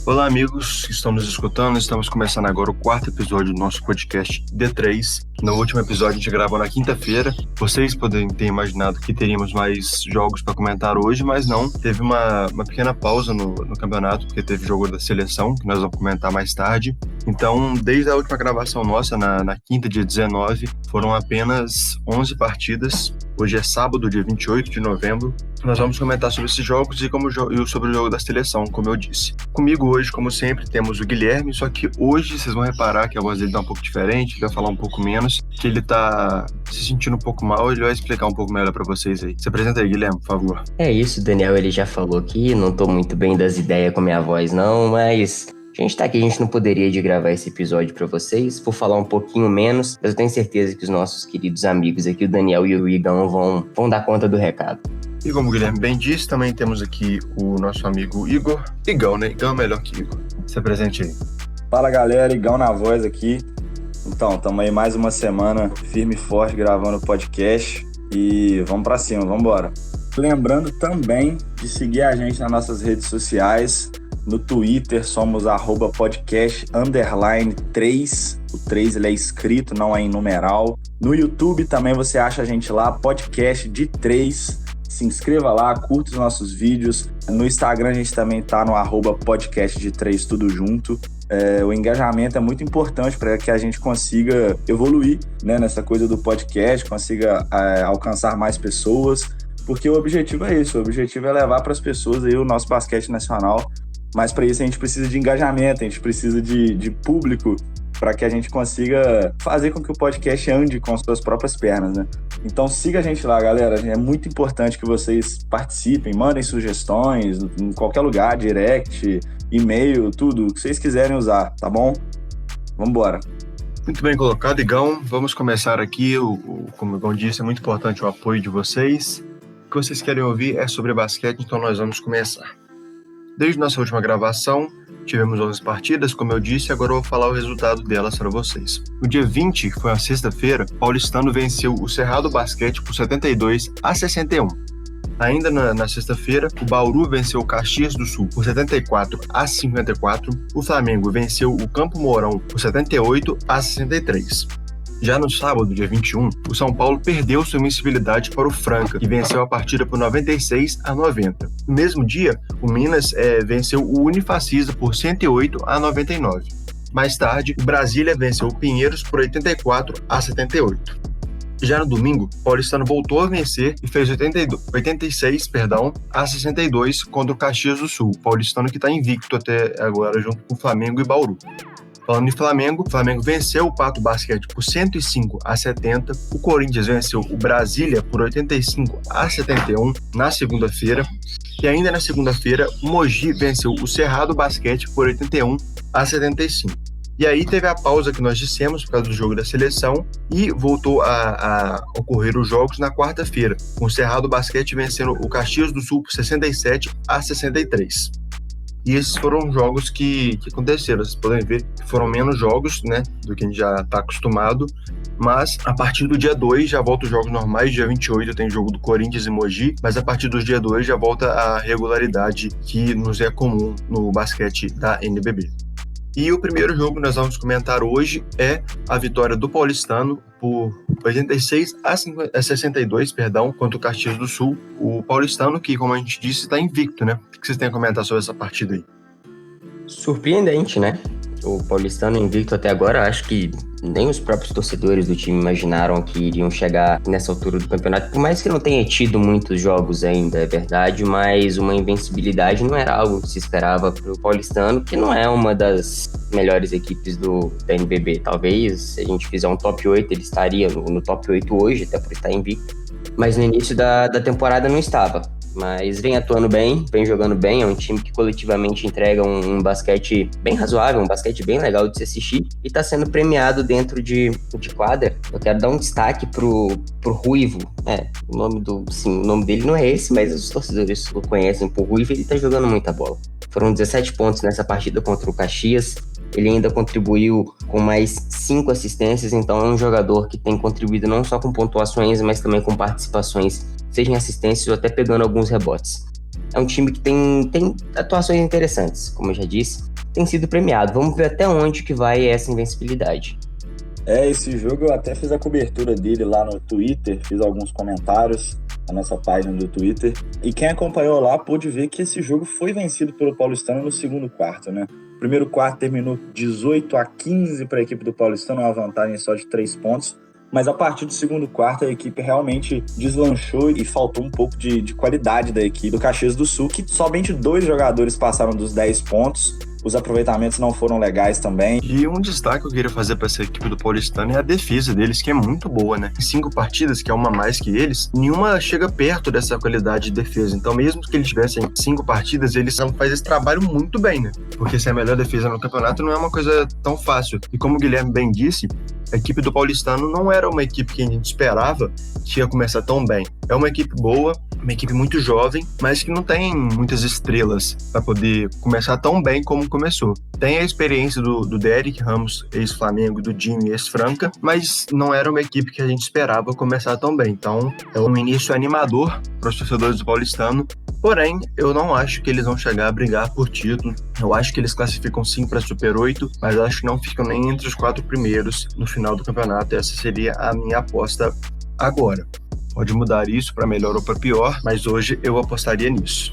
Olá, amigos que estão nos escutando. Estamos começando agora o quarto episódio do nosso podcast D3. No último episódio a gente gravou na quinta-feira. Vocês podem ter imaginado que teríamos mais jogos para comentar hoje, mas não. Teve uma pequena pausa no campeonato, porque teve jogo da seleção, que nós vamos comentar mais tarde. Então, desde a última gravação nossa, na quinta, dia 19, foram apenas 11 partidas. Hoje é sábado, dia 28 de novembro. Nós vamos comentar sobre esses jogos e sobre o jogo da seleção, como eu disse. Comigo hoje, como sempre, temos o Guilherme, só que hoje vocês vão reparar que a voz dele tá um pouco diferente, ele vai falar um pouco menos, que ele tá se sentindo um pouco mal, ele vai explicar um pouco melhor pra vocês aí. Se apresenta aí, Guilherme, por favor. É isso, Daniel, ele já falou aqui, não tô muito bem das ideias com a minha voz não, mas a gente tá aqui, a gente não poderia de gravar esse episódio pra vocês, vou falar um pouquinho menos, mas eu tenho certeza que os nossos queridos amigos aqui, o Daniel e o Igão, vão dar conta do recado. E como o Guilherme bem disse, também temos aqui o nosso amigo Igor. Igão, né? Igão é melhor que Igor. Se apresente aí. Fala, galera, Igão na voz aqui. Então, estamos aí mais uma semana firme e forte gravando o podcast e vamos pra cima, vamos embora. Lembrando também de seguir a gente nas nossas redes sociais. No Twitter somos @podcast_3. O 3 ele é escrito, não é em numeral. No YouTube também você acha a gente lá, podcast de 3. Se inscreva lá, curta os nossos vídeos. No Instagram a gente também tá no @podcast de 3, tudo junto. O engajamento é muito importante para que a gente consiga evoluir, né, nessa coisa do podcast, consiga alcançar mais pessoas, porque o objetivo é isso, o objetivo é levar para as pessoas aí o nosso basquete nacional, mas para isso a gente precisa de engajamento, a gente precisa de público para que a gente consiga fazer com que o podcast ande com as suas próprias pernas, né? Então siga a gente lá, galera, é muito importante que vocês participem, mandem sugestões em qualquer lugar, direct, e-mail, tudo que vocês quiserem usar, tá bom? Vambora! Muito bem colocado, Igão. Vamos começar aqui. Como o Igão disse, é muito importante o apoio de vocês. O que vocês querem ouvir é sobre basquete, então nós vamos começar. Desde nossa última gravação, tivemos 11 partidas, como eu disse, agora eu vou falar o resultado delas para vocês. No dia 20, que foi a sexta-feira, o Paulistano venceu o Cerrado Basquete por 72-61. Ainda na sexta-feira, o Bauru venceu o Caxias do Sul por 74-54. O Flamengo venceu o Campo Mourão por 78-63. Já no sábado, dia 21, o São Paulo perdeu sua invencibilidade para o Franca, que venceu a partida por 96-90. No mesmo dia, o Minas venceu o Unifacisa por 108-99. Mais tarde, o Brasília venceu o Pinheiros por 84-78. Já no domingo, o Paulistano voltou a vencer e fez 86-62 contra o Caxias do Sul. O Paulistano que está invicto até agora, junto com o Flamengo e Bauru. Falando em Flamengo, o Flamengo venceu o Pato Basquete por 105-70, o Corinthians venceu o Brasília por 85-71 na segunda-feira, e ainda na segunda-feira, o Mogi venceu o Cerrado Basquete por 81-75. E aí teve a pausa que nós dissemos por causa do jogo da seleção e voltou a ocorrer os jogos na quarta-feira, com o Cerrado Basquete vencendo o Caxias do Sul por 67-63. E esses foram jogos que aconteceram. Vocês podem ver que foram menos jogos, né, do que a gente já está acostumado. Mas a partir do dia 2 já volta os jogos normais. Dia 28 tem jogo do Corinthians e Mogi. Mas a partir do dia 2 já volta a regularidade que nos é comum no basquete da NBB. E o primeiro jogo que nós vamos comentar hoje é a vitória do Paulistano por 86-62, contra o Caxias do Sul. O Paulistano que, como a gente disse, está invicto, né? O que vocês têm a comentar sobre essa partida aí? Surpreendente, né? O Paulistano invicto até agora, acho que nem os próprios torcedores do time imaginaram que iriam chegar nessa altura do campeonato, por mais que não tenha tido muitos jogos ainda, é verdade, mas uma invencibilidade não era algo que se esperava para o Paulistano, que não é uma das melhores equipes da NBB. Talvez, se a gente fizer um top 8, ele estaria no top 8 hoje, até por estar invicto, mas no início da temporada não estava. Mas vem atuando bem, vem jogando bem, é um time que coletivamente entrega um basquete bem razoável, um basquete bem legal de se assistir e está sendo premiado dentro de quadra. Eu quero dar um destaque pro Ruivo, o nome dele não é esse, mas os torcedores o conhecem por Ruivo, ele está jogando muita bola. Foram 17 pontos nessa partida contra o Caxias, Ele ainda contribuiu com mais 5 assistências, então é um jogador que tem contribuído não só com pontuações, mas também com participações, seja em assistências ou até pegando alguns rebotes. É um time que tem atuações interessantes, como eu já disse, tem sido premiado. Vamos ver até onde que vai essa invencibilidade. Esse jogo eu até fiz a cobertura dele lá no Twitter, fiz alguns comentários na nossa página do Twitter, e quem acompanhou lá pôde ver que esse jogo foi vencido pelo Paulistano no segundo quarto, né? O primeiro quarto terminou 18-15 para a equipe do Paulistano, uma vantagem só de 3 pontos, mas a partir do segundo quarto a equipe realmente deslanchou e faltou um pouco de qualidade da equipe do Caxias do Sul, que somente 2 jogadores passaram dos 10 pontos. Os aproveitamentos não foram legais também. E um destaque que eu queria fazer para essa equipe do Paulistano é a defesa deles, que é muito boa, né? Em 5 partidas, que é uma a mais que eles, nenhuma chega perto dessa qualidade de defesa. Então, mesmo que eles tivessem 5 partidas, eles fazem esse trabalho muito bem, né? Porque ser a melhor defesa no campeonato não é uma coisa tão fácil. E como o Guilherme bem disse, a equipe do Paulistano não era uma equipe que a gente esperava que ia começar tão bem. É uma equipe boa, uma equipe muito jovem, mas que não tem muitas estrelas para poder começar tão bem como começou. Tem a experiência do Derek Ramos, ex-Flamengo, do Dinho, ex-Franca, mas não era uma equipe que a gente esperava começar tão bem. Então, é um início animador para os torcedores do Paulistano. Porém, eu não acho que eles vão chegar a brigar por título. Eu acho que eles classificam sim para Super 8, mas eu acho que não ficam nem entre os 4 primeiros no final do campeonato. Essa seria a minha aposta agora. Pode mudar isso para melhor ou para pior, mas hoje eu apostaria nisso.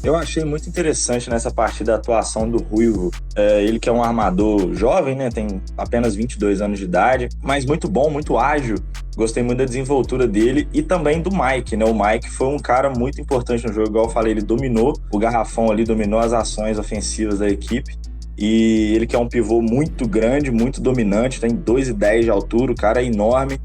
Eu achei muito interessante nessa partida a atuação do Ruivo. Ele que é um armador jovem, né? Tem apenas 22 anos de idade, mas muito bom, muito ágil. Gostei muito da desenvoltura dele e também do Mike, né? O Mike foi um cara muito importante no jogo, igual eu falei, ele dominou o garrafão ali, dominou as ações ofensivas da equipe. E ele que é um pivô muito grande, muito dominante, tem 2,10 de altura, o cara é enorme.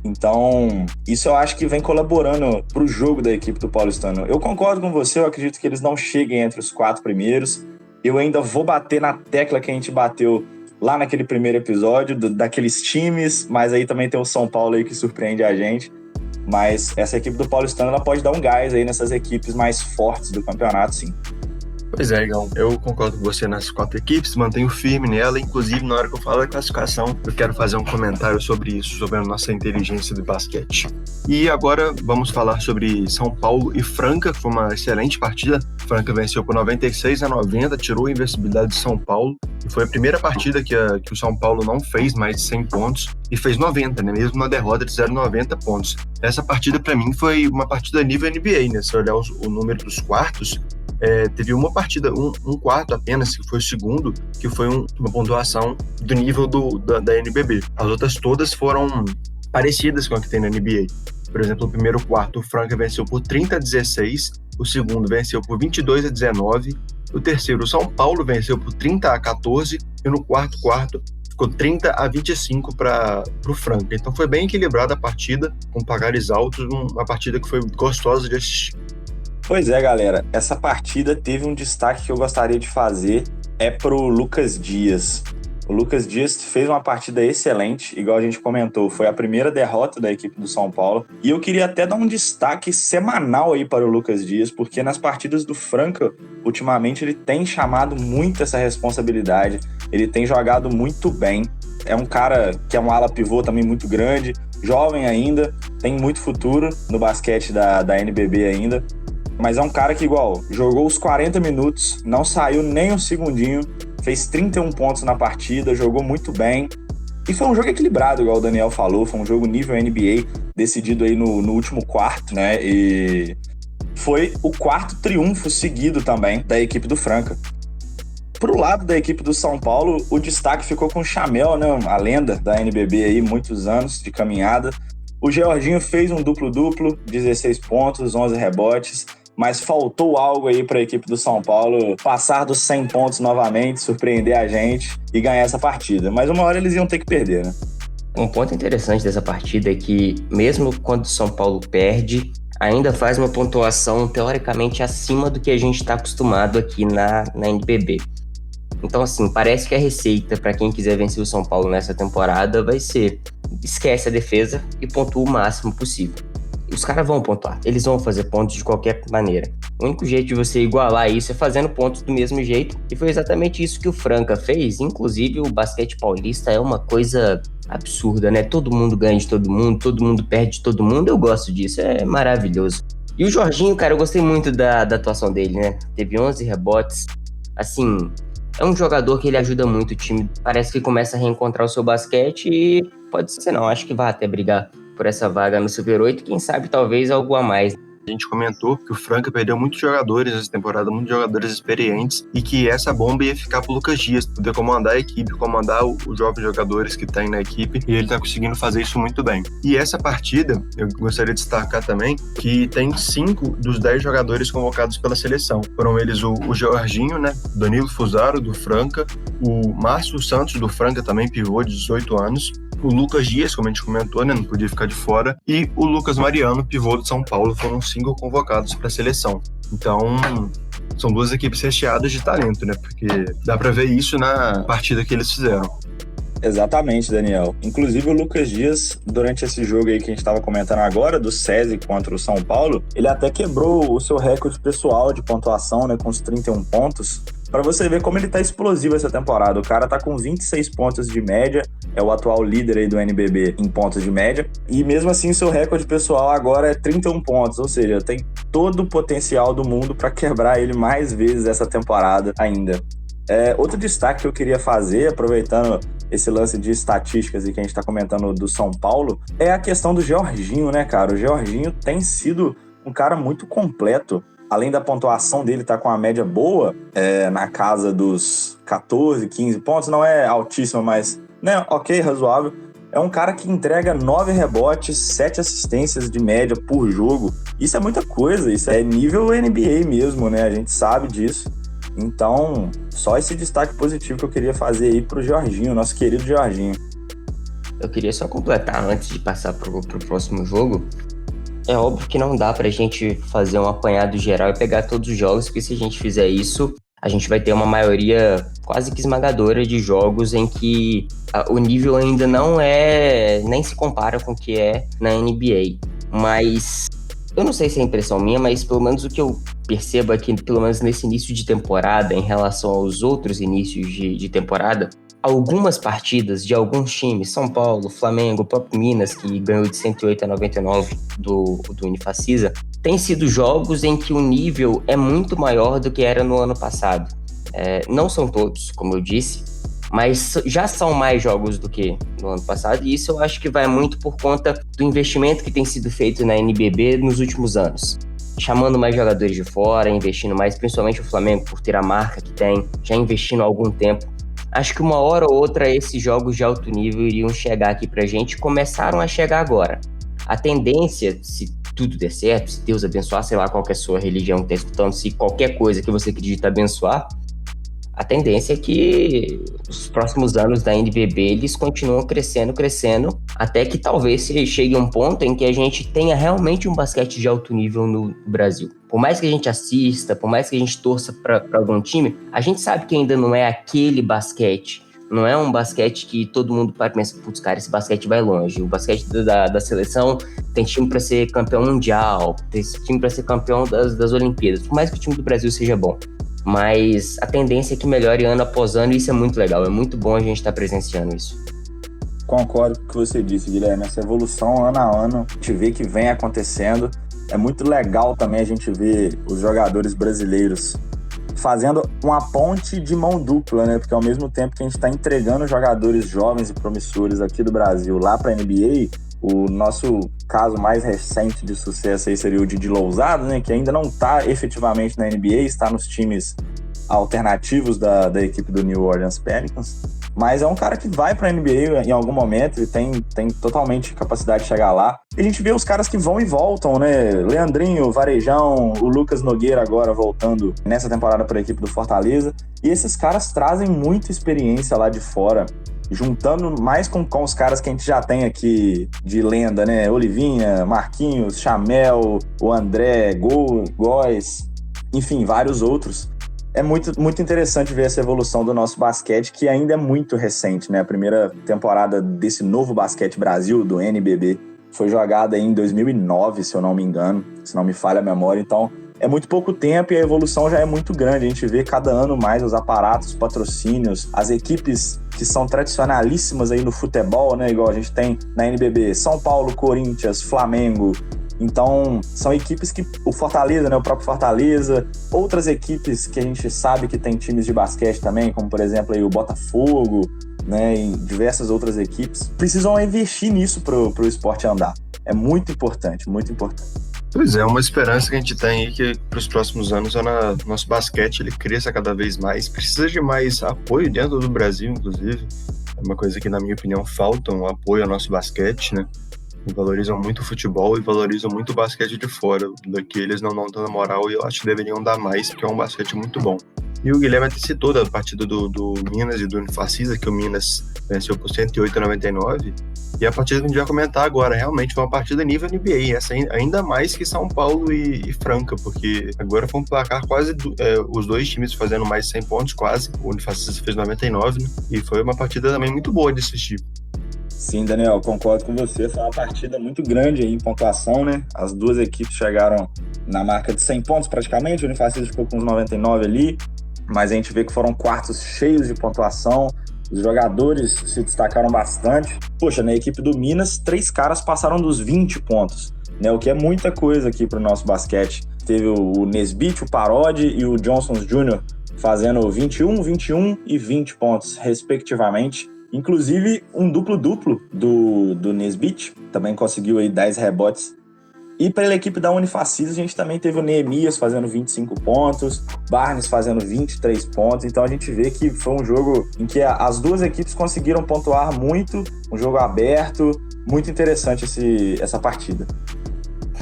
Então, isso eu acho que vem colaborando para o jogo da equipe do Paulistano. Eu concordo com você, eu acredito que eles não cheguem entre os 4 primeiros. Eu ainda vou bater na tecla que a gente bateu lá naquele primeiro episódio, daqueles times, mas aí também tem o São Paulo aí que surpreende a gente. Mas essa equipe do Paulistano, ela pode dar um gás aí nessas equipes mais fortes do campeonato, sim. Pois é, Igão, eu concordo com você nessas 4 equipes, mantenho firme nela, inclusive na hora que eu falo da classificação, eu quero fazer um comentário sobre isso, sobre a nossa inteligência do basquete. E agora vamos falar sobre São Paulo e Franca, que foi uma excelente partida. Franca venceu por 96-90, tirou a invencibilidade de São Paulo, e foi a primeira partida que o São Paulo não fez mais de 100 pontos, e fez 90, né? Mesmo na derrota de 90 pontos. Essa partida, para mim, foi uma partida nível NBA, né? Se olhar o número dos quartos, teve uma partida, um quarto apenas, que foi o segundo, que foi uma pontuação do nível da NBB. As outras todas foram parecidas com a que tem na NBA. Por exemplo, no primeiro quarto, o Franca venceu por 30-16, o segundo venceu por 22-19, o terceiro, o São Paulo, venceu por 30-14, e no quarto ficou 30-25 para o Franca. Então foi bem equilibrada a partida, com placares altos, uma partida que foi gostosa de assistir. Pois é, galera, essa partida teve um destaque que eu gostaria de fazer, pro Lucas Dias. O Lucas Dias fez uma partida excelente, igual a gente comentou, foi a primeira derrota da equipe do São Paulo. E eu queria até dar um destaque semanal aí para o Lucas Dias, porque nas partidas do Franca, ultimamente ele tem chamado muito essa responsabilidade, ele tem jogado muito bem. É um cara que é um ala pivô também muito grande, jovem ainda, tem muito futuro no basquete da NBB ainda. Mas é um cara que, igual, jogou os 40 minutos, não saiu nem um segundinho, fez 31 pontos na partida, jogou muito bem. E foi um jogo equilibrado, igual o Daniel falou, foi um jogo nível NBA, decidido aí no último quarto, né? E foi o 4º triunfo seguido também da equipe do Franca. Pro lado da equipe do São Paulo, o destaque ficou com o Chamel, né? A lenda da NBB aí, muitos anos de caminhada. O Georginho fez um duplo-duplo, 16 pontos, 11 rebotes. Mas faltou algo aí para a equipe do São Paulo passar dos 100 pontos novamente, surpreender a gente e ganhar essa partida. Mas uma hora eles iam ter que perder, né? Um ponto interessante dessa partida é que, mesmo quando o São Paulo perde, ainda faz uma pontuação teoricamente acima do que a gente está acostumado aqui na NBB. Então, assim, parece que a receita para quem quiser vencer o São Paulo nessa temporada vai ser: esquece a defesa e pontua o máximo possível. Os caras vão pontuar, eles vão fazer pontos de qualquer maneira. O único jeito de você igualar isso é fazendo pontos do mesmo jeito. E foi exatamente isso que o Franca fez. Inclusive, o basquete paulista é uma coisa absurda, né? Todo mundo ganha de todo mundo perde de todo mundo. Eu gosto disso, é maravilhoso. E o Jorginho, cara, eu gostei muito da atuação dele, né? Teve 11 rebotes. Assim, é um jogador que ele ajuda muito o time. Parece que começa a reencontrar o seu basquete e pode ser não. Acho que vai até brigar por essa vaga no Super 8. Quem sabe, talvez, algo a mais. A gente comentou que o Franca perdeu muitos jogadores essa temporada, muitos jogadores experientes, e que essa bomba ia ficar pro Lucas Dias, poder comandar a equipe, comandar os jovens jogadores que tem na equipe, e ele tá conseguindo fazer isso muito bem. E essa partida, eu gostaria de destacar também, que tem 5 dos 10 jogadores convocados pela seleção. Foram eles o Jorginho, né, Danilo Fusaro, do Franca, o Márcio Santos, do Franca, também pivô, de 18 anos, o Lucas Dias, como a gente comentou, né, não podia ficar de fora, e o Lucas Mariano, pivô do São Paulo, foram 5 convocados para a seleção. Então, são 2 equipes recheadas de talento, né, porque dá para ver isso na partida que eles fizeram. Exatamente, Daniel. Inclusive, o Lucas Dias, durante esse jogo aí que a gente estava comentando agora, do SESI contra o São Paulo, ele até quebrou o seu recorde pessoal de pontuação, né, com os 31 pontos. Para você ver como ele tá explosivo essa temporada. O cara tá com 26 pontos de média, é o atual líder aí do NBB em pontos de média, e mesmo assim seu recorde pessoal agora é 31 pontos, ou seja, tem todo o potencial do mundo para quebrar ele mais vezes essa temporada ainda. Outro destaque que eu queria fazer, aproveitando esse lance de estatísticas e que a gente tá comentando do São Paulo, é a questão do Jorginho, né, cara? O Jorginho tem sido um cara muito completo. Além da pontuação dele estar com a média boa, na casa dos 14, 15 pontos, não é altíssima, mas, né, ok, razoável. É um cara que entrega 9 rebotes, 7 assistências de média por jogo. Isso é muita coisa, isso é nível NBA mesmo, né? A gente sabe disso. Então, só esse destaque positivo que eu queria fazer aí pro Jorginho, nosso querido Jorginho. Eu queria só completar antes de passar pro próximo jogo. É óbvio que não dá pra gente fazer um apanhado geral e pegar todos os jogos, porque se a gente fizer isso, a gente vai ter uma maioria quase que esmagadora de jogos em que o nível ainda não nem se compara com o que é na NBA. Mas eu não sei se é impressão minha, mas pelo menos o que eu percebo aqui, pelo menos nesse início de temporada, em relação aos outros inícios de temporada, algumas partidas de alguns times, São Paulo, Flamengo, o próprio Minas, que ganhou de 108-99 do Unifacisa, tem sido jogos em que o nível é muito maior do que era no ano passado. Não são todos, como eu disse, mas já são mais jogos do que no ano passado, e isso eu acho que vai muito por conta do investimento que tem sido feito na NBB nos últimos anos. Chamando mais jogadores de fora, investindo mais, principalmente o Flamengo, por ter a marca que tem, já investindo há algum tempo. Acho que uma hora ou outra esses jogos de alto nível iriam chegar aqui pra gente, começaram a chegar agora. A tendência, se tudo der certo, se Deus abençoar, sei lá qual que é a sua religião que tá escutando, se qualquer coisa que você acredita abençoar, a tendência é que os próximos anos da NBB eles continuam crescendo, até que talvez chegue um ponto em que a gente tenha realmente um basquete de alto nível no Brasil. Por mais que a gente assista, por mais que a gente torça para algum time, a gente sabe que ainda não é aquele basquete. Não é um basquete que todo mundo para e pensa, putz, cara, esse basquete vai longe. O basquete da seleção tem time para ser campeão mundial, tem time para ser campeão das Olimpíadas. Por mais que o time do Brasil seja bom. Mas a tendência é que melhore ano após ano e isso é muito legal. É muito bom a gente estar presenciando isso. Concordo com o que você disse, Guilherme. Essa evolução ano a ano, a gente vê que vem acontecendo. É muito legal também a gente ver os jogadores brasileiros fazendo uma ponte de mão dupla, né? Porque ao mesmo tempo que a gente está entregando jogadores jovens e promissores aqui do Brasil lá para a NBA, o nosso caso mais recente de sucesso aí seria o Didi Lousada, né? Que ainda não está efetivamente na NBA, está nos times alternativos da equipe do New Orleans Pelicans. Mas é um cara que vai pra NBA em algum momento e tem totalmente capacidade de chegar lá. E a gente vê os caras que vão e voltam, né? Leandrinho, Varejão, o Lucas Nogueira agora voltando nessa temporada para a equipe do Fortaleza. E esses caras trazem muita experiência lá de fora, juntando mais com os caras que a gente já tem aqui de lenda, né? Olivinha, Marquinhos, Chamel, o André, Góes, enfim, vários outros. É muito, muito interessante ver essa evolução do nosso basquete, que ainda é muito recente, né? A primeira temporada desse novo Basquete Brasil, do NBB, foi jogada em 2009, se eu não me engano, se não me falha a memória. Então, é muito pouco tempo e a evolução já é muito grande. A gente vê cada ano mais os aparatos, os patrocínios, as equipes que são tradicionalíssimas aí no futebol, né? Igual a gente tem na NBB, São Paulo, Corinthians, Flamengo. Então, são equipes que o Fortaleza, né? O próprio Fortaleza, outras equipes que a gente sabe que tem times de basquete também, como por exemplo aí o Botafogo, né? E diversas outras equipes, precisam investir nisso pro esporte andar. É muito importante, muito importante. Pois é, uma esperança que a gente tem aí que para os próximos anos o nosso basquete ele cresça cada vez mais. Precisa de mais apoio dentro do Brasil, inclusive. É uma coisa que, na minha opinião, falta um apoio ao nosso basquete, né? Valorizam muito o futebol e valorizam muito o basquete de fora. Daqui eles não dão tanta moral e eu acho que deveriam dar mais, porque é um basquete muito bom. E o Guilherme até citou da partida do Minas e do Unifacisa, que o Minas venceu por 108-99. E a partida que a gente vai comentar agora, realmente foi uma partida nível NBA, essa ainda mais que São Paulo e Franca, porque agora foi um placar quase, os dois times fazendo mais de 100 pontos quase, o Unifacisa fez 99, né? E foi uma partida também muito boa de assistir. Sim, Daniel, concordo com você, foi uma partida muito grande aí em pontuação, né? As duas equipes chegaram na marca de 100 pontos praticamente, o Unifacisa ficou com uns 99 ali, mas a gente vê que foram quartos cheios de pontuação. Os jogadores se destacaram bastante. Poxa, na equipe do Minas, 3 caras passaram dos 20 pontos, né? O que é muita coisa aqui para o nosso basquete. Teve o Nesbitt, o Parodi e o Johnson Jr. fazendo 21, 21 e 20 pontos, respectivamente. Inclusive, um duplo-duplo do Nesbitt, também conseguiu aí 10 rebotes. E pela equipe da Unifacisa, a gente também teve o Neemias fazendo 25 pontos, Barnes fazendo 23 pontos. Então a gente vê que foi um jogo em que as duas equipes conseguiram pontuar muito, um jogo aberto, muito interessante essa partida.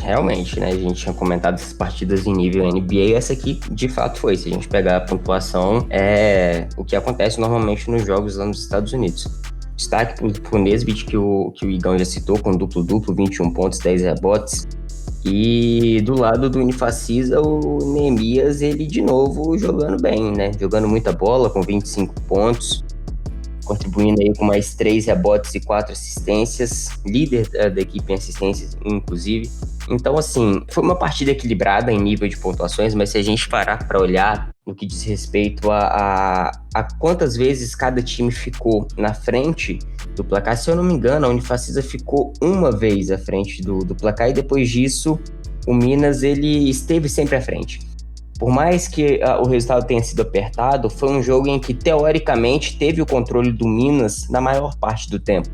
Realmente, né? A gente tinha comentado essas partidas em nível NBA e essa aqui, de fato, foi. Se a gente pegar a pontuação, é o que acontece normalmente nos jogos lá nos Estados Unidos. Destaque pro Nesbitt, que o Igão já citou, com duplo-duplo, 21 pontos, 10 rebotes. E do lado do Unifacisa, o Neemias, ele de novo jogando bem, né? Jogando muita bola, com 25 pontos, contribuindo aí com mais 3 rebotes e 4 assistências, líder da equipe em assistências, inclusive. Então, assim, foi uma partida equilibrada em nível de pontuações, mas se a gente parar para olhar no que diz respeito a quantas vezes cada time ficou na frente do placar, se eu não me engano, a Unifacisa ficou uma vez à frente do placar e depois disso o Minas ele esteve sempre à frente. Por mais que o resultado tenha sido apertado, foi um jogo em que teoricamente teve o controle do Minas na maior parte do tempo.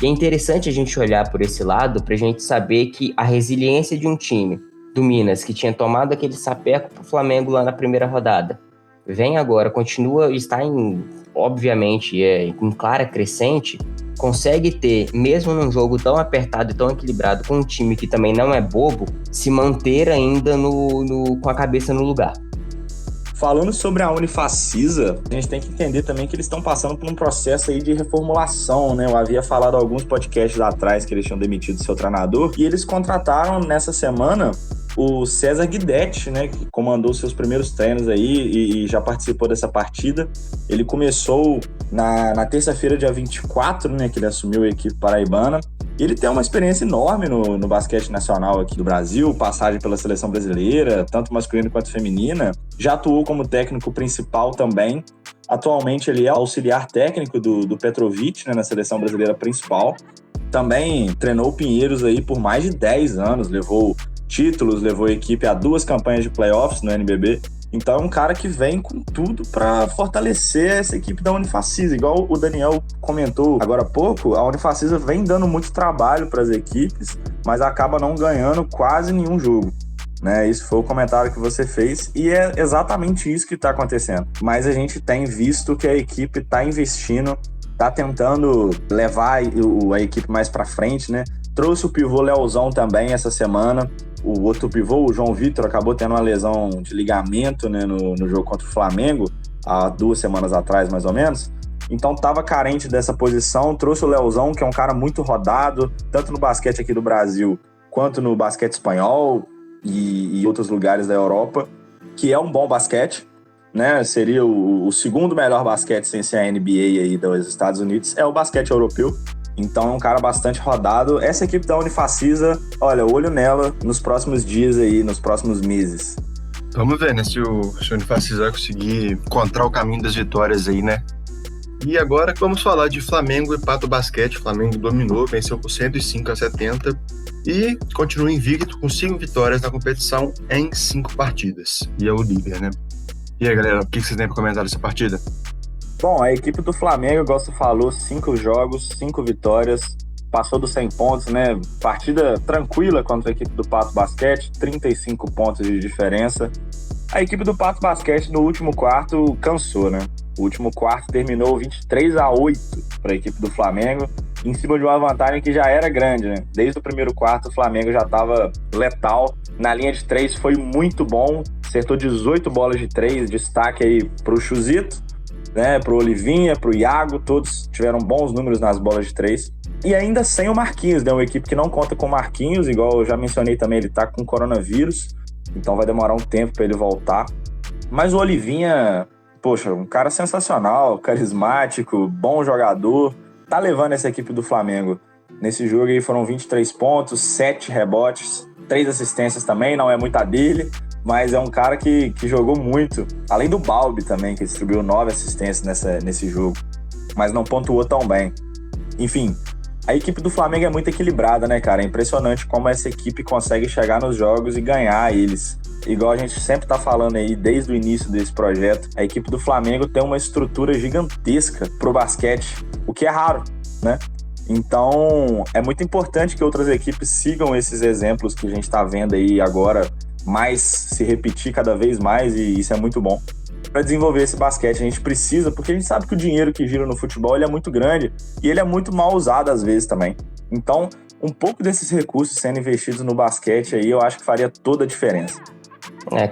E é interessante a gente olhar por esse lado para a gente saber que a resiliência de um time do Minas, que tinha tomado aquele sapeco pro Flamengo lá na primeira rodada, vem agora, continua, está obviamente, em clara crescente, consegue ter, mesmo num jogo tão apertado e tão equilibrado, com um time que também não é bobo, se manter ainda com a cabeça no lugar. Falando sobre a Unifacisa, a gente tem que entender também que eles estão passando por um processo aí de reformulação, né? Eu havia falado alguns podcasts atrás que eles tinham demitido seu treinador e eles contrataram nessa semana o César Guidetti, né, que comandou seus primeiros treinos aí e já participou dessa partida. Ele começou na terça-feira, dia 24, né, que ele assumiu a equipe paraibana. E ele tem uma experiência enorme no basquete nacional aqui do Brasil, passagem pela seleção brasileira, tanto masculina quanto feminina. Já atuou como técnico principal também. Atualmente ele é auxiliar técnico do Petrovic, né, na seleção brasileira principal. Também treinou o Pinheiros aí por mais de 10 anos, levou títulos, levou a equipe a 2 campanhas de playoffs no NBB. Então é um cara que vem com tudo para fortalecer essa equipe da Unifacisa. Igual o Daniel comentou agora há pouco, a Unifacisa vem dando muito trabalho para as equipes, mas acaba não ganhando quase nenhum jogo, né? Isso foi o comentário que você fez e é exatamente isso que está acontecendo. Mas a gente tem visto que a equipe está investindo, está tentando levar a equipe mais para frente, né? Trouxe o pivô Leozão também essa semana. O outro pivô, o João Vitor, acabou tendo uma lesão de ligamento, né, no jogo contra o Flamengo, há 2 semanas atrás, mais ou menos. Então estava carente dessa posição. Trouxe o Leozão, que é um cara muito rodado, tanto no basquete aqui do Brasil, quanto no basquete espanhol e outros lugares da Europa, que é um bom basquete, né? Seria o segundo melhor basquete sem ser a NBA aí dos Estados Unidos, é o basquete europeu. Então é um cara bastante rodado. Essa equipe da Unifacisa, olha, olho nela nos próximos dias aí, nos próximos meses. Vamos ver, né, se o Unifacisa vai conseguir encontrar o caminho das vitórias aí, né? E agora vamos falar de Flamengo e Pato Basquete. O Flamengo dominou, venceu por 105-70 e continua invicto com 5 vitórias na competição em 5 partidas. E é o líder, né? E aí, galera, o que vocês têm para comentar dessa partida? Bom, a equipe do Flamengo, igual você falou, 5 jogos, 5 vitórias, passou dos 100 pontos, né? Partida tranquila contra a equipe do Pato Basquete, 35 pontos de diferença. A equipe do Pato Basquete no último quarto cansou, né? O último quarto terminou 23-8 para a equipe do Flamengo, em cima de uma vantagem que já era grande, né? Desde o primeiro quarto, o Flamengo já estava letal. Na linha de 3 foi muito bom, acertou 18 bolas de 3, destaque aí para o Chuzito, né? Para o Olivinha, para o Iago, todos tiveram bons números nas bolas de 3. E ainda sem o Marquinhos, né? Uma equipe que não conta com o Marquinhos, igual eu já mencionei também, ele está com coronavírus, então vai demorar um tempo para ele voltar. Mas o Olivinha, poxa, um cara sensacional, carismático, bom jogador, tá levando essa equipe do Flamengo. Nesse jogo aí foram 23 pontos, 7 rebotes, 3 assistências também, não é muita dele, mas é um cara que jogou muito. Além do Balbi também, que distribuiu 9 assistências nesse jogo, mas não pontuou tão bem. Enfim, a equipe do Flamengo é muito equilibrada, né, cara? É impressionante como essa equipe consegue chegar nos jogos e ganhar eles. Igual a gente sempre tá falando aí, desde o início desse projeto, a equipe do Flamengo tem uma estrutura gigantesca pro basquete, o que é raro, né? Então, é muito importante que outras equipes sigam esses exemplos que a gente tá vendo aí agora, mais se repetir cada vez mais, e isso é muito bom. Para desenvolver esse basquete a gente precisa, porque a gente sabe que o dinheiro que gira no futebol ele é muito grande e ele é muito mal usado às vezes também. Então, um pouco desses recursos sendo investidos no basquete aí, eu acho que faria toda a diferença.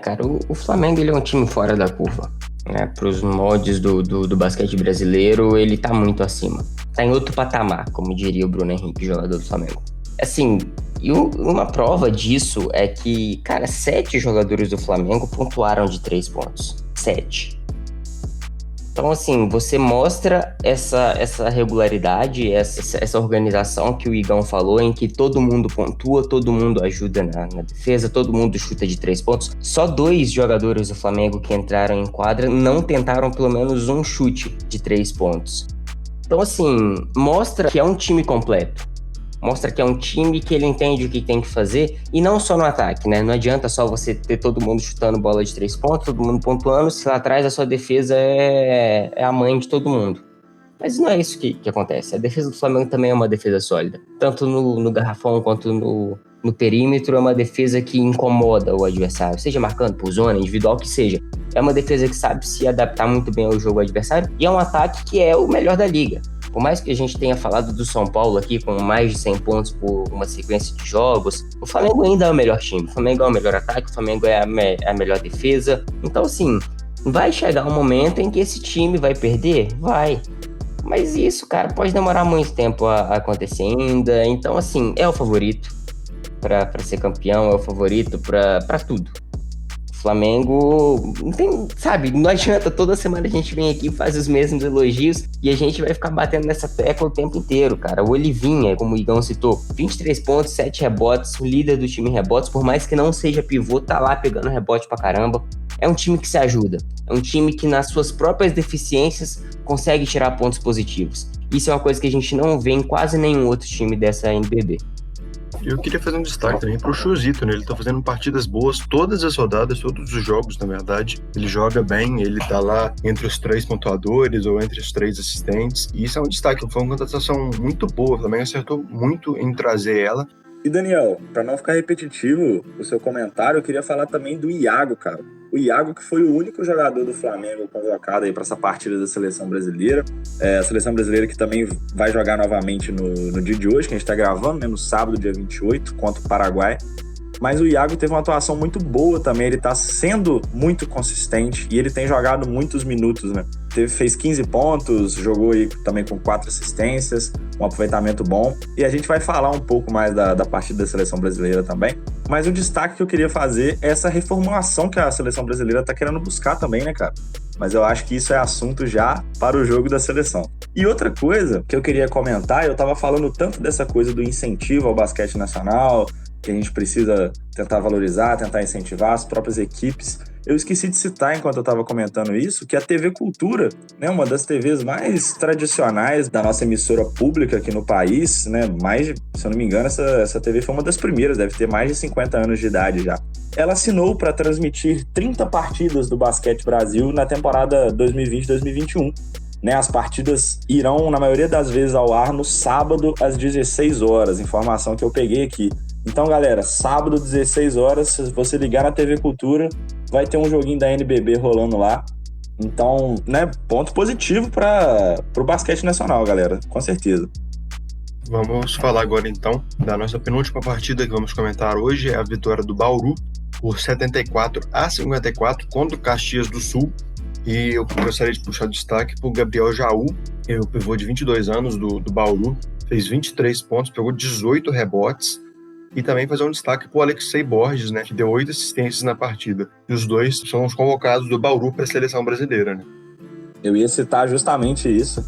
Cara, o Flamengo ele é um time fora da curva, né? Para os moldes do basquete brasileiro, ele tá muito acima. Tá em outro patamar, como diria o Bruno Henrique, jogador do Flamengo. Assim, e uma prova disso é que, cara, 7 jogadores do Flamengo pontuaram de 3 pontos. 7. Então, assim, você mostra essa regularidade, essa organização que o Igão falou, em que todo mundo pontua, todo mundo ajuda na defesa, todo mundo chuta de 3 pontos. Só 2 jogadores do Flamengo que entraram em quadra não tentaram pelo menos um chute de 3 pontos. Então, assim, mostra que é um time completo. Mostra que é um time que ele entende o que tem que fazer, e não só no ataque, né? Não adianta só você ter todo mundo chutando bola de 3 pontos, todo mundo pontuando, se lá atrás a sua defesa é a mãe de todo mundo. Mas não é isso que acontece. A defesa do Flamengo também é uma defesa sólida. Tanto no garrafão quanto no perímetro, é uma defesa que incomoda o adversário, seja marcando por zona, individual, que seja. É uma defesa que sabe se adaptar muito bem ao jogo adversário, e é um ataque que é o melhor da liga. Por mais que a gente tenha falado do São Paulo aqui com mais de 100 pontos por uma sequência de jogos, o Flamengo ainda é o melhor time. O Flamengo é o melhor ataque, o Flamengo é a melhor defesa. Então, assim, vai chegar um momento em que esse time vai perder? Vai. Mas isso, cara, pode demorar muito tempo a acontecer ainda. Então, assim, é o favorito para ser campeão, é o favorito para tudo. Flamengo, não tem, sabe, não adianta toda semana a gente vem aqui e faz os mesmos elogios e a gente vai ficar batendo nessa tecla o tempo inteiro, cara. O Olivinha, como o Igão citou, 23 pontos, 7 rebotes, o líder do time em rebotes, por mais que não seja pivô, tá lá pegando rebote pra caramba. É um time que se ajuda, é um time que nas suas próprias deficiências consegue tirar pontos positivos. Isso é uma coisa que a gente não vê em quase nenhum outro time dessa NBB. Eu queria fazer um destaque também pro Chuzito, né? Ele tá fazendo partidas boas todas as rodadas, todos os jogos, na verdade. Ele joga bem, ele tá lá entre os 3 pontuadores ou entre os 3 assistentes. E isso é um destaque, foi uma contratação muito boa. O Flamengo acertou muito em trazer ela. E Daniel, para não ficar repetitivo o seu comentário, eu queria falar também do Iago, cara. O Iago, que foi o único jogador do Flamengo convocado aí para essa partida da Seleção Brasileira. A Seleção Brasileira que também vai jogar novamente no dia de hoje, que a gente tá gravando, né, no sábado, dia 28, contra o Paraguai. Mas o Iago teve uma atuação muito boa também, ele tá sendo muito consistente e ele tem jogado muitos minutos, né? Fez 15 pontos, jogou aí também com 4 assistências, um aproveitamento bom. E a gente vai falar um pouco mais da partida da Seleção Brasileira também. Mas o destaque que eu queria fazer é essa reformulação que a Seleção Brasileira tá querendo buscar também, né, cara? Mas eu acho que isso é assunto já para o jogo da seleção. E outra coisa que eu queria comentar, eu tava falando tanto dessa coisa do incentivo ao basquete nacional, que a gente precisa tentar valorizar, tentar incentivar as próprias equipes. eu esqueci de citar, enquanto eu estava comentando isso, que a TV Cultura, né, uma das TVs mais tradicionais da nossa emissora pública aqui no país, né, se eu não me engano, essa TV foi uma das primeiras, deve ter mais de 50 anos de idade já. Ela assinou para transmitir 30 partidas do Basquete Brasil na temporada 2020-2021. Né, as partidas irão, na maioria das vezes, ao ar no sábado, às 16 horas. Informação que eu peguei aqui. Então, galera, sábado, 16 horas, se você ligar na TV Cultura, vai ter um joguinho da NBB rolando lá. Então, né, ponto positivo para o basquete nacional, galera, com certeza. Vamos falar agora, então, da nossa penúltima partida que vamos comentar hoje, é a vitória do Bauru por 74-54 contra o Caxias do Sul. E eu gostaria de puxar o destaque para o Gabriel Jaú, o pivô de 22 anos do Bauru, fez 23 pontos, pegou 18 rebotes, e também fazer um destaque para o Alexei Borges, né, que deu 8 assistências na partida. E os dois são os convocados do Bauru para a seleção brasileira, né? Eu ia citar justamente isso,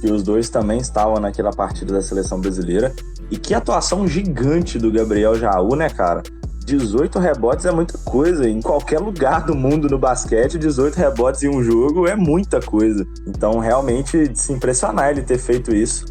que os dois também estavam naquela partida da seleção brasileira. E que atuação gigante do Gabriel Jaú, né, cara? 18 rebotes é muita coisa. Em qualquer lugar do mundo no basquete, 18 rebotes em um jogo é muita coisa. Então, realmente, de se impressionar ele ter feito isso.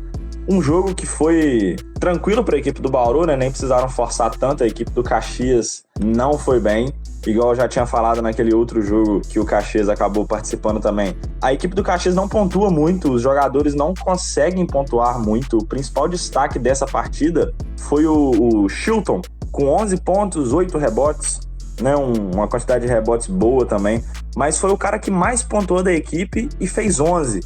Um jogo que foi tranquilo para a equipe do Bauru, né? Nem precisaram forçar tanto. A equipe do Caxias não foi bem. Igual eu já tinha falado naquele outro jogo que o Caxias acabou participando também. A equipe do Caxias não pontua muito, os jogadores não conseguem pontuar muito. O principal destaque dessa partida foi o Chilton, com 11 pontos, 8 rebotes, né? Uma quantidade de rebotes boa também. Mas foi o cara que mais pontuou da equipe e fez 11.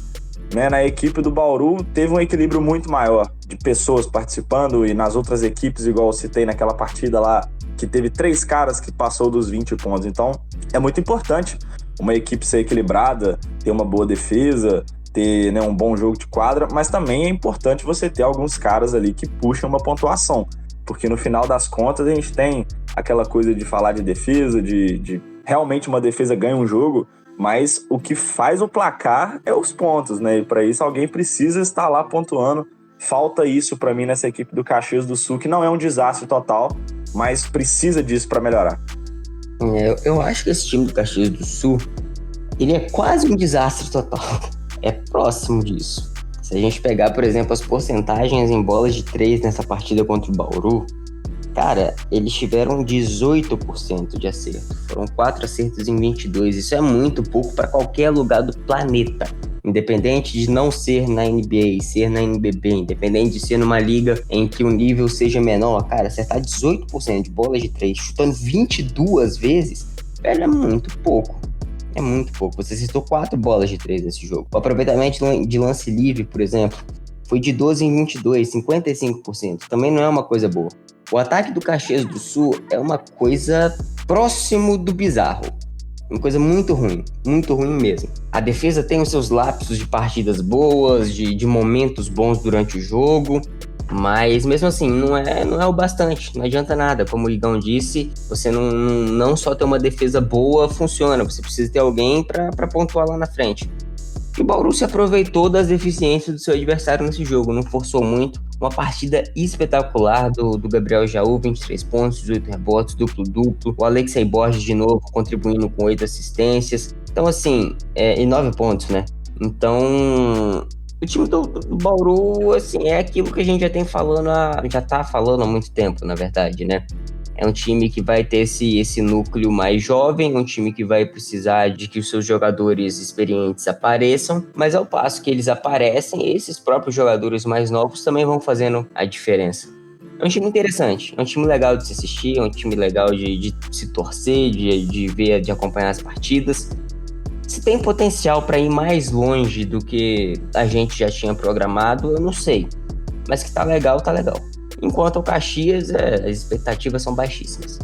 Né? Na equipe do Bauru teve um equilíbrio muito maior de pessoas participando, e nas outras equipes, igual eu citei naquela partida lá, que teve 3 caras que passou dos 20 pontos. Então, é muito importante uma equipe ser equilibrada, ter uma boa defesa, ter, né, um bom jogo de quadra, mas também é importante você ter alguns caras ali que puxam uma pontuação, porque no final das contas a gente tem aquela coisa de falar de defesa, de realmente uma defesa ganha um jogo, mas o que faz o placar é os pontos, né? E para isso alguém precisa estar lá pontuando. Falta isso para mim nessa equipe do Caxias do Sul, que não é um desastre total, mas precisa disso para melhorar. Eu acho que esse time do Caxias do Sul, ele é quase um desastre total. É próximo disso. Se a gente pegar, por exemplo, as porcentagens em bolas de 3 nessa partida contra o Bauru, cara, eles tiveram 18% de acerto. Foram 4 acertos em 22. Isso é muito pouco para qualquer lugar do planeta. Independente de não ser na NBA, ser na NBB, independente de ser numa liga em que o nível seja menor, cara, acertar 18% de bolas de 3, chutando 22 vezes, velho, é muito pouco. É muito pouco. Você acertou 4 bolas de 3 nesse jogo. O aproveitamento de lance livre, por exemplo, foi de 12 em 22, 55%. Também não é uma coisa boa. O ataque do Caxias do Sul é uma coisa próximo do bizarro. Uma coisa muito ruim mesmo. A defesa tem os seus lapsos de partidas boas, de momentos bons durante o jogo, mas mesmo assim não é o bastante, não adianta nada. Como o Igão disse, você não só ter uma defesa boa funciona, você precisa ter alguém para pontuar lá na frente. E o Bauru se aproveitou das deficiências do seu adversário nesse jogo, não forçou muito. Uma partida espetacular do Gabriel Jaú, 23 pontos, 18 rebotes, duplo-duplo. O Alexei Borges de novo contribuindo com 8 assistências. Então assim, e 9 pontos, né? Então, o time do Bauru, assim, é aquilo que a gente já tá falando há muito tempo, na verdade, né? É um time que vai ter esse núcleo mais jovem, um time que vai precisar de que os seus jogadores experientes apareçam, mas ao passo que eles aparecem, esses próprios jogadores mais novos também vão fazendo a diferença. É um time interessante, é um time legal de se assistir, é um time legal de se torcer, de ver, de acompanhar as partidas. Se tem potencial para ir mais longe do que a gente já tinha programado, eu não sei, mas que tá legal, tá legal. Enquanto o Caxias, as expectativas são baixíssimas.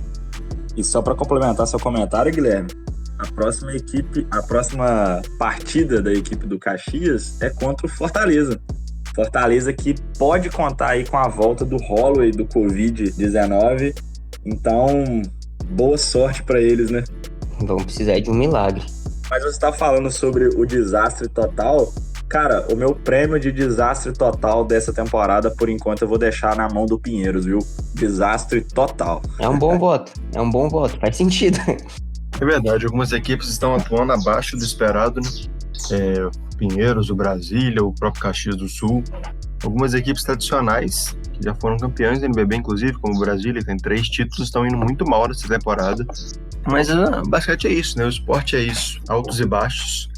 E só para complementar seu comentário, Guilherme, a próxima partida da equipe do Caxias é contra o Fortaleza. Fortaleza que pode contar aí com a volta do Holloway do Covid-19. Então, boa sorte para eles, né? Vão precisar de um milagre. Mas você está falando sobre o desastre total. Cara, o meu prêmio de desastre total dessa temporada, por enquanto, eu vou deixar na mão do Pinheiros, viu? Desastre total. É um bom voto, faz sentido. É verdade, algumas equipes estão atuando abaixo do esperado, né? O Pinheiros, o Brasília, o próprio Caxias do Sul. Algumas equipes tradicionais, que já foram campeões da NBB, inclusive, como o Brasília, que tem 3 títulos, estão indo muito mal nessa temporada. Mas o basquete é isso, né? O esporte é isso, altos e baixos.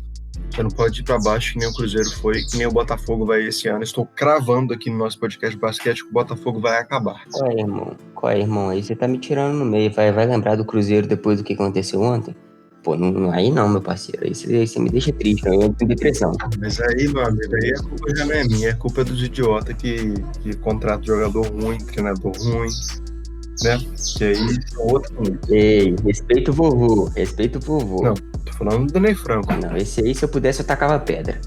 Você não pode ir para baixo que nem o Cruzeiro foi, que nem o Botafogo vai esse ano. Estou cravando aqui no nosso podcast de basquete que o Botafogo vai acabar. Qual é, irmão? Aí você tá me tirando no meio. Vai lembrar do Cruzeiro depois do que aconteceu ontem? Pô, aí não, meu parceiro. Aí você me deixa triste, eu entro em depressão. Mas aí, meu amigo, aí a culpa já não é minha, é culpa dos idiotas que contratam jogador ruim, treinador ruim, né? Que aí são outros ruins. Ei, respeita o vovô. Não, tô falando do Ney Franco. Não, esse aí, se eu pudesse, eu tacava pedra.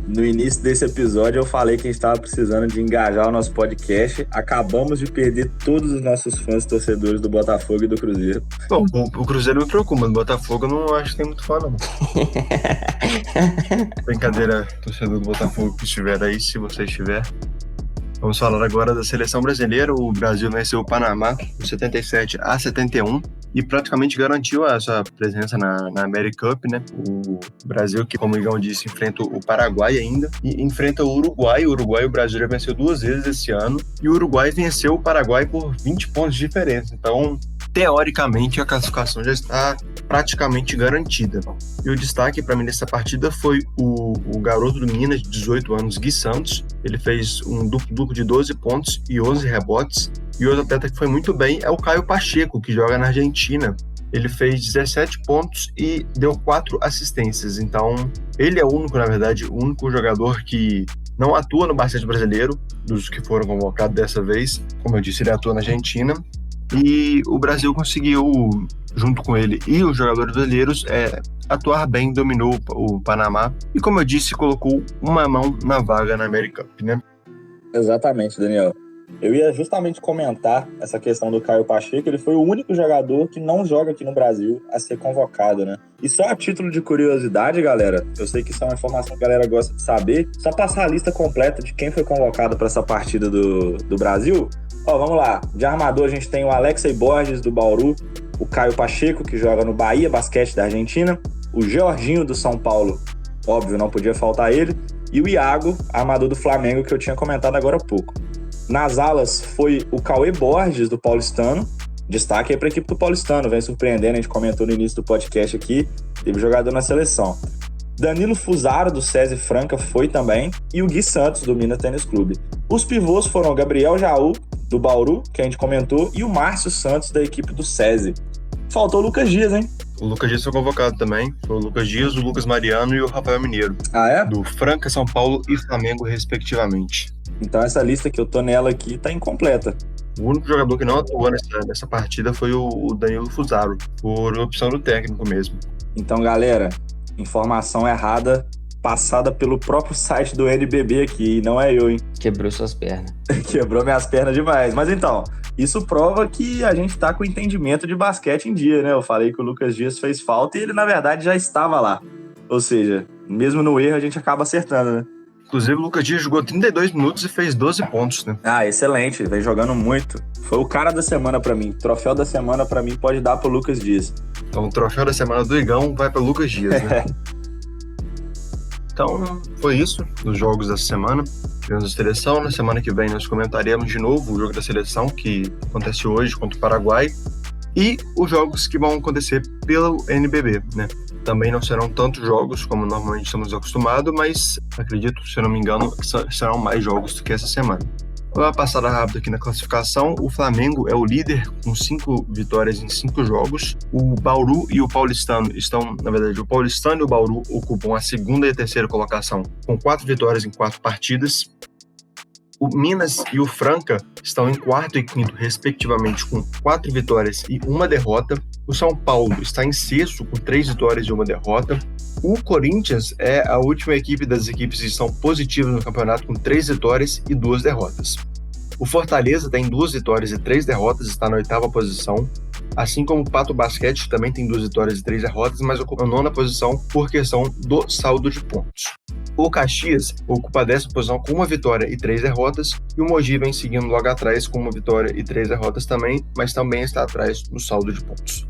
No início desse episódio eu falei que a gente estava precisando de engajar o nosso podcast. Acabamos de perder todos os nossos fãs torcedores do Botafogo e do Cruzeiro. Bom, o Cruzeiro me preocupa, mas o Botafogo eu não acho que tem muito fã, não. Brincadeira, torcedor do Botafogo que estiver aí, se você estiver. Vamos falar agora da seleção brasileira. O Brasil venceu o Panamá por 77-71 e praticamente garantiu a sua presença na America Cup, né? O Brasil, que, como o Igão disse, enfrenta o Paraguai ainda e enfrenta o Uruguai. O Brasil já venceu 2 vezes esse ano e o Uruguai venceu o Paraguai por 20 pontos de diferença. Então, teoricamente, a classificação já está praticamente garantida. E o destaque para mim nessa partida foi o garoto do Minas, de 18 anos, Gui Santos. Ele fez um duplo de 12 pontos e 11 rebotes. E outro atleta que foi muito bem é o Caio Pacheco, que joga na Argentina. Ele fez 17 pontos e deu 4 assistências. Então, ele é o único jogador que não atua no basquete brasileiro, dos que foram convocados dessa vez. Como eu disse, ele atua na Argentina. E o Brasil conseguiu, junto com ele e os jogadores brasileiros, atuar bem, dominou o Panamá. E como eu disse, colocou uma mão na vaga na America Cup, né? Exatamente, Daniel. Eu ia justamente comentar essa questão do Caio Pacheco. Ele foi o único jogador que não joga aqui no Brasil a ser convocado, né? E só a título de curiosidade, galera, eu sei que isso é uma informação que a galera gosta de saber, só passar a lista completa de quem foi convocado para essa partida do Brasil. Ó, vamos lá. De armador a gente tem o Alexei Borges, do Bauru, o Caio Pacheco, que joga no Bahia Basquete da Argentina, o Jorginho, do São Paulo, óbvio, não podia faltar ele, e o Iago, armador do Flamengo, que eu tinha comentado agora há pouco. Nas alas foi o Cauê Borges, do Paulistano. Destaque aí para a equipe do Paulistano, vem surpreendendo, a gente comentou no início do podcast aqui, teve jogador na seleção. Danilo Fusaro, do SESI Franca, foi também, e o Gui Santos, do Minas Tênis Clube. Os pivôs foram o Gabriel Jaú, do Bauru, que a gente comentou, e o Márcio Santos, da equipe do SESI. Faltou o Lucas Dias, hein? O Lucas Dias foi convocado também. Foi o Lucas Dias, o Lucas Mariano e o Rafael Mineiro. Ah, é? Do Franca, São Paulo e Flamengo, respectivamente. Então essa lista que eu tô nela aqui tá incompleta. O único jogador que não atuou nessa partida foi o Danilo Fusaro, por opção do técnico mesmo. Então, galera, informação errada passada pelo próprio site do NBB aqui, não é eu, hein? Quebrou suas pernas. Quebrou minhas pernas demais. Mas então, isso prova que a gente tá com o entendimento de basquete em dia, né? Eu falei que o Lucas Dias fez falta e ele, na verdade, já estava lá. Ou seja, mesmo no erro, a gente acaba acertando, né? Inclusive, o Lucas Dias jogou 32 minutos e fez 12 pontos, né? Ah, excelente. Vem jogando muito. Foi o cara da semana pra mim. Troféu da semana pra mim pode dar pro Lucas Dias. Então, o troféu da semana do Igão vai pro Lucas Dias, né? Então, foi isso dos jogos dessa semana. Tivemos a seleção. Na semana que vem nós comentaremos de novo o jogo da seleção, que acontece hoje contra o Paraguai. E os jogos que vão acontecer pelo NBB, né? Também não serão tantos jogos como normalmente estamos acostumados, mas acredito, se eu não me engano, serão mais jogos do que essa semana. Vou dar uma passada rápida aqui na classificação. O Flamengo é o líder com 5 vitórias em 5 jogos. O Bauru e o Paulistano estão, na verdade, o Paulistano e o Bauru ocupam a segunda e a terceira colocação com 4 vitórias em 4 partidas. O Minas e o Franca estão em 4º e 5º, respectivamente, com 4 vitórias e 1 derrota. O São Paulo está em 6º, com 3 vitórias e 1 derrota. O Corinthians é a última equipe das equipes que estão positivas no campeonato, com 3 vitórias e 2 derrotas. O Fortaleza tem 2 vitórias e 3 derrotas, está na 8ª posição. Assim como o Pato Basquete também tem 2 vitórias e 3 derrotas, mas ocupa a 9ª posição por questão do saldo de pontos. O Caxias ocupa a 10ª posição com 1 vitória e 3 derrotas, e o Mogi vem seguindo logo atrás com 1 vitória e 3 derrotas também, mas também está atrás no saldo de pontos.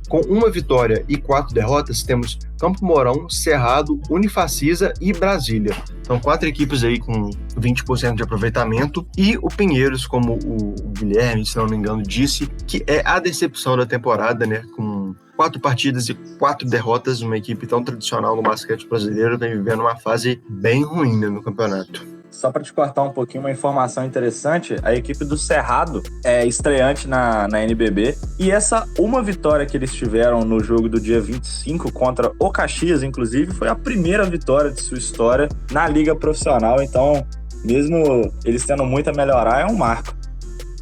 Com 1 vitória e 4 derrotas, temos Campo Mourão, Cerrado, Unifacisa e Brasília. São 4 equipes aí com 20% de aproveitamento. E o Pinheiros, como o Guilherme, se não me engano, disse, que é a decepção da temporada, né? Com 4 partidas e 4 derrotas, uma equipe tão tradicional no basquete brasileiro vem vivendo uma fase bem ruim, né, no campeonato. Só para te cortar um pouquinho, uma informação interessante, a equipe do Cerrado é estreante na NBB, e essa 1 vitória que eles tiveram no jogo do dia 25 contra o Caxias, inclusive, foi a primeira vitória de sua história na liga profissional, então, mesmo eles tendo muito a melhorar, é um marco.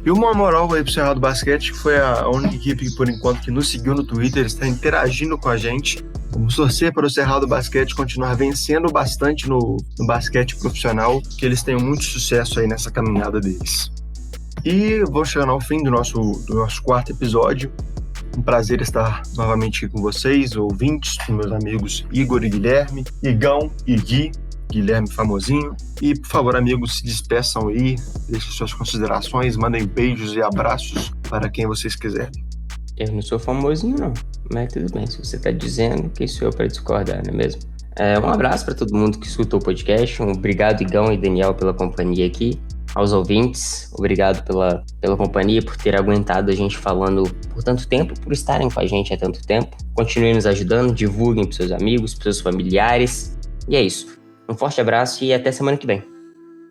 E uma moral aí pro Cerrado Basquete, que foi a única equipe que, por enquanto, que nos seguiu no Twitter, está interagindo com a gente. Vamos torcer para o Cerrado Basquete continuar vencendo bastante no basquete profissional, que eles tenham muito sucesso aí nessa caminhada deles. E vou chegando ao fim do nosso 4º episódio. Um prazer estar novamente aqui com vocês, ouvintes, com meus amigos Igor e Guilherme, Igão e Gui, Guilherme famosinho. E, por favor, amigos, se despeçam aí, deixem suas considerações, mandem beijos e abraços para quem vocês quiserem. Eu não sou famosinho, não. Mas tudo bem, se você tá dizendo, quem sou eu para discordar, não é mesmo? Um abraço para todo mundo que escutou o podcast. Obrigado, Igão e Daniel, pela companhia aqui. Aos ouvintes, obrigado pela companhia, por ter aguentado a gente falando por tanto tempo, por estarem com a gente há tanto tempo. Continuem nos ajudando, divulguem para seus amigos, para seus familiares. E é isso. Um forte abraço e até semana que vem.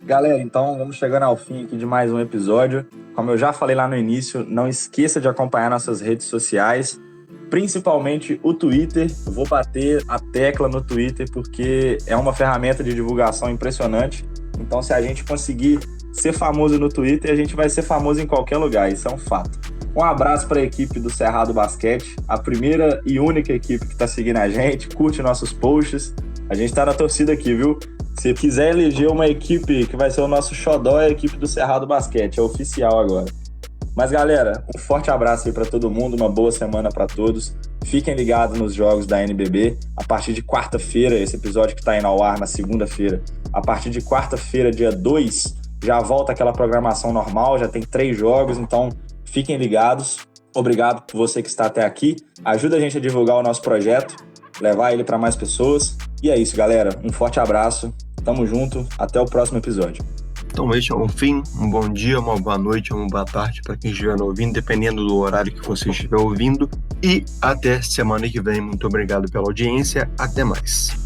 Galera, então vamos chegando ao fim aqui de mais um episódio. Como eu já falei lá no início, não esqueça de acompanhar nossas redes sociais, principalmente o Twitter. Eu vou bater a tecla no Twitter porque é uma ferramenta de divulgação impressionante. Então, se a gente conseguir ser famoso no Twitter, a gente vai ser famoso em qualquer lugar, isso é um fato. Um abraço para a equipe do Cerrado Basquete, a primeira e única equipe que está seguindo a gente, curte nossos posts. A gente está na torcida aqui, viu? Se quiser eleger uma equipe que vai ser o nosso xodó, é a equipe do Cerrado Basquete, é oficial agora. Mas, galera, um forte abraço aí para todo mundo, uma boa semana para todos. Fiquem ligados nos jogos da NBB. A partir de quarta-feira, esse episódio que está indo ao ar na segunda-feira, a partir de quarta-feira, dia 2, já volta aquela programação normal, já tem 3 jogos, então fiquem ligados. Obrigado por você que está até aqui. Ajuda a gente a divulgar o nosso projeto, levar ele para mais pessoas. E é isso, galera. Um forte abraço. Tamo junto. Até o próximo episódio. Então, este é um fim, um bom dia, uma boa noite, uma boa tarde para quem estiver ouvindo, dependendo do horário que você estiver ouvindo. E até semana que vem. Muito obrigado pela audiência. Até mais.